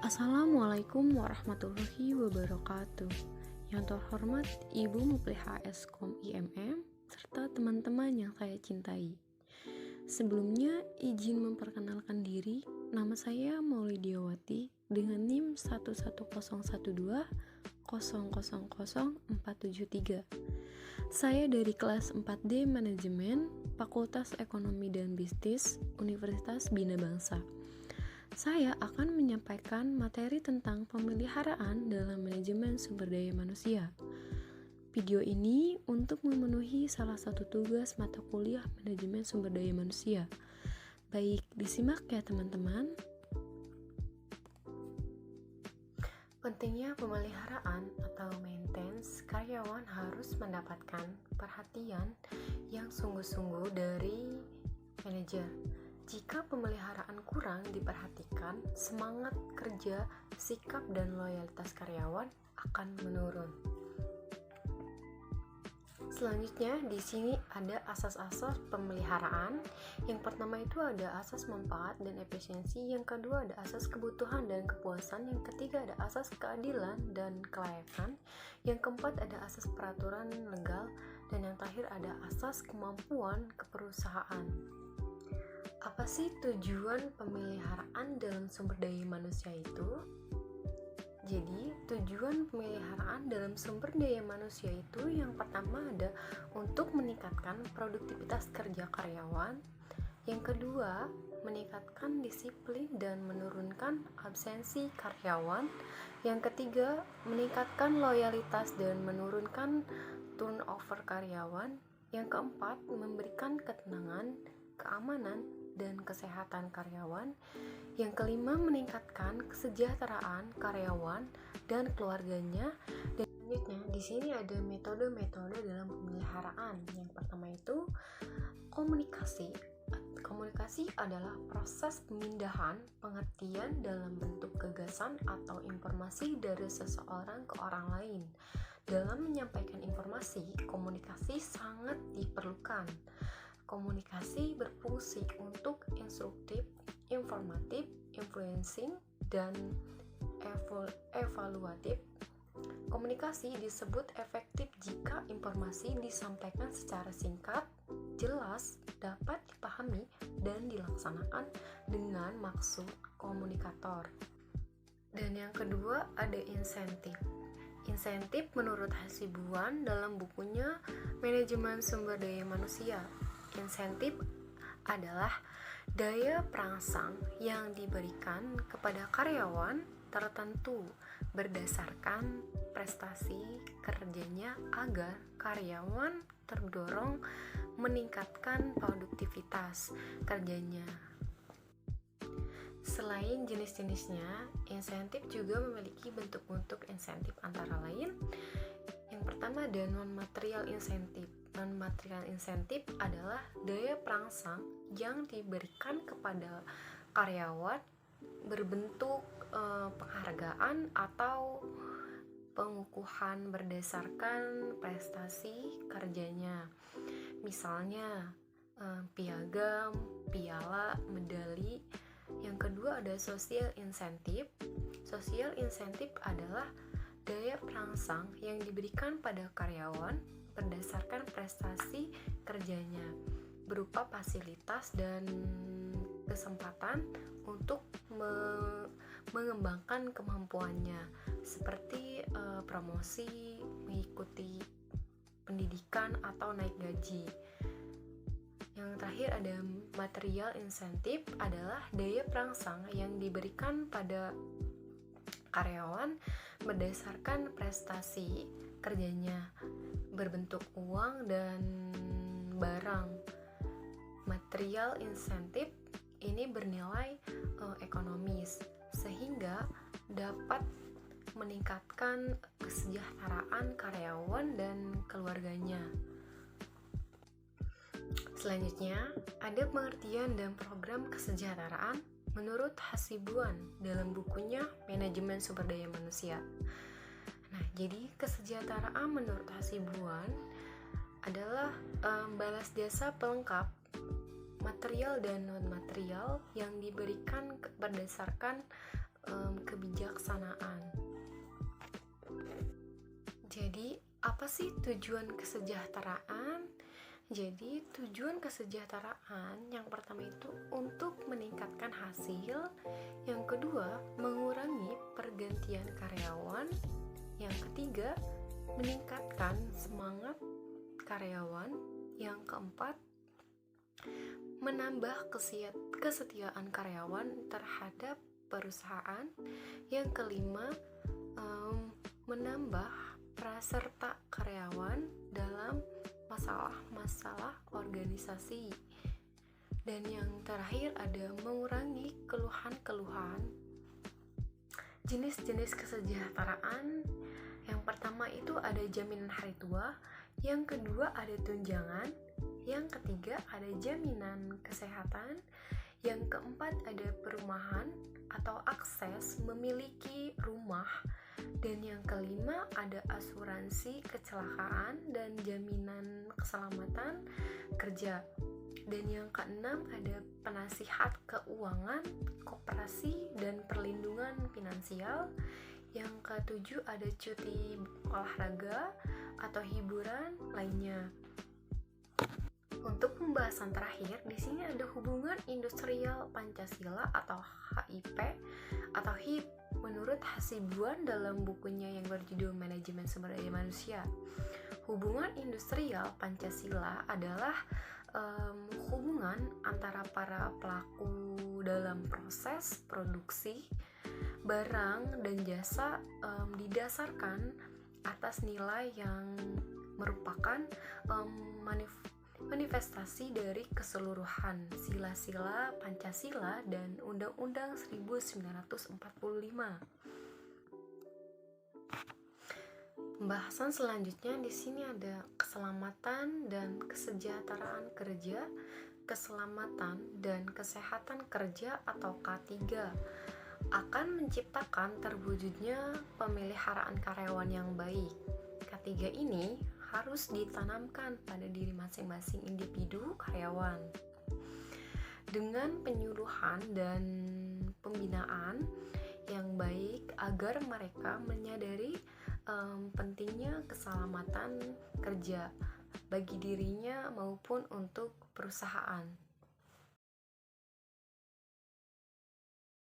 Assalamualaikum warahmatullahi wabarakatuh. Yang terhormat Ibu Muplihah Eskom IMM serta teman-teman yang saya cintai. Sebelumnya izin memperkenalkan diri. Nama saya Maulidiawati dengan NIM 11102000473. Saya dari kelas 4D Manajemen Fakultas Ekonomi dan Bisnis Universitas Bina Bangsa. Saya akan menyampaikan materi tentang pemeliharaan dalam manajemen sumber daya manusia. Video ini untuk memenuhi salah satu tugas mata kuliah manajemen sumber daya manusia. Baik, disimak ya teman-teman. Pentingnya pemeliharaan atau maintenance, karyawan harus mendapatkan perhatian yang sungguh-sungguh dari manajer. Jika pemeliharaan kurang diperhatikan, semangat kerja, sikap, dan loyalitas karyawan akan menurun. Selanjutnya, di sini ada asas-asas pemeliharaan. Yang pertama itu ada asas manfaat dan efisiensi. Yang kedua ada asas kebutuhan dan kepuasan. Yang ketiga ada asas keadilan dan kelayakan. Yang keempat ada asas peraturan legal. Dan yang terakhir ada asas kemampuan keperusahaan. Apa sih tujuan pemeliharaan dalam sumber daya manusia itu? Jadi, tujuan pemeliharaan dalam sumber daya manusia itu yang pertama ada untuk meningkatkan produktivitas kerja karyawan. Yang kedua, meningkatkan disiplin dan menurunkan absensi karyawan. Yang ketiga, meningkatkan loyalitas dan menurunkan turnover karyawan. Yang keempat, memberikan ketenangan, keamanan, dan kesehatan karyawan. Yang kelima, meningkatkan kesejahteraan karyawan dan keluarganya. Dan selanjutnya di sini ada metode-metode dalam pemeliharaan. Yang pertama itu komunikasi. Komunikasi adalah proses pemindahan pengertian dalam bentuk gagasan atau informasi dari seseorang ke orang lain. Dalam menyampaikan informasi, komunikasi sangat diperlukan. Komunikasi berfungsi untuk instruktif, informatif, influencing, dan evaluatif. Komunikasi disebut efektif jika informasi disampaikan secara singkat, jelas, dapat dipahami, dan dilaksanakan dengan maksud komunikator. Dan yang kedua ada insentif. Insentif menurut Hasibuan dalam bukunya Manajemen Sumber Daya Manusia. Insentif adalah daya perangsang yang diberikan kepada karyawan tertentu berdasarkan prestasi kerjanya agar karyawan terdorong meningkatkan produktivitas kerjanya. Selain jenis-jenisnya, insentif juga memiliki bentuk-bentuk insentif antara lain. Yang pertama ada non-material insentif. Non-material insentif adalah daya perangsang yang diberikan kepada karyawan berbentuk penghargaan atau pengukuhan berdasarkan prestasi kerjanya. Misalnya piagam, piala, medali. Yang kedua ada social insentif. Social insentif adalah daya perangsang yang diberikan pada karyawan berdasarkan prestasi kerjanya berupa fasilitas dan kesempatan untuk mengembangkan kemampuannya seperti promosi, mengikuti pendidikan atau naik gaji. Yang terakhir ada material insentif adalah daya perangsang yang diberikan pada karyawan berdasarkan prestasi kerjanya berbentuk uang dan barang. Material insentif ini bernilai ekonomis sehingga dapat meningkatkan kesejahteraan karyawan dan keluarganya. Selanjutnya, ada pengertian dan program kesejahteraan menurut Hasibuan dalam bukunya Manajemen Sumber Daya Manusia. Nah, jadi kesejahteraan menurut Hasibuan adalah balas jasa pelengkap material dan non-material yang diberikan berdasarkan kebijaksanaan. Jadi, apa sih tujuan kesejahteraan? Jadi, tujuan kesejahteraan yang pertama itu untuk meningkatkan hasil, yang kedua, mengurangi pergantian karyawan, yang ketiga, meningkatkan semangat karyawan, yang keempat, menambah kesetiaan karyawan terhadap perusahaan, yang kelima, menambah praserta karyawan dalam masalah-masalah organisasi, dan yang terakhir ada mengurangi keluhan-keluhan. Jenis-jenis kesejahteraan yang pertama itu ada jaminan hari tua, yang kedua ada tunjangan, yang ketiga ada jaminan kesehatan, yang keempat ada perumahan atau akses memiliki rumah, dan yang kelima ada asuransi kecelakaan dan jaminan keselamatan kerja, dan yang keenam ada penasihat keuangan, koperasi, dan perlindungan finansial, yang ketujuh ada cuti olahraga atau hiburan lainnya. Untuk pembahasan terakhir, di sini ada hubungan industrial Pancasila atau HIP atau HIP menurut Hasibuan dalam bukunya yang berjudul Manajemen Sumber Daya Manusia. Hubungan industrial Pancasila adalah hubungan antara para pelaku dalam proses produksi barang dan jasa didasarkan atas nilai yang merupakan manifestasi dari keseluruhan sila-sila Pancasila dan Undang-Undang 1945. Pembahasan selanjutnya di sini ada keselamatan dan kesejahteraan kerja, keselamatan dan kesehatan kerja atau K3 akan menciptakan terwujudnya pemeliharaan karyawan yang baik. K3 ini harus ditanamkan pada diri masing-masing individu karyawan dengan penyuluhan dan pembinaan yang baik agar mereka menyadari pentingnya keselamatan kerja bagi dirinya maupun untuk perusahaan.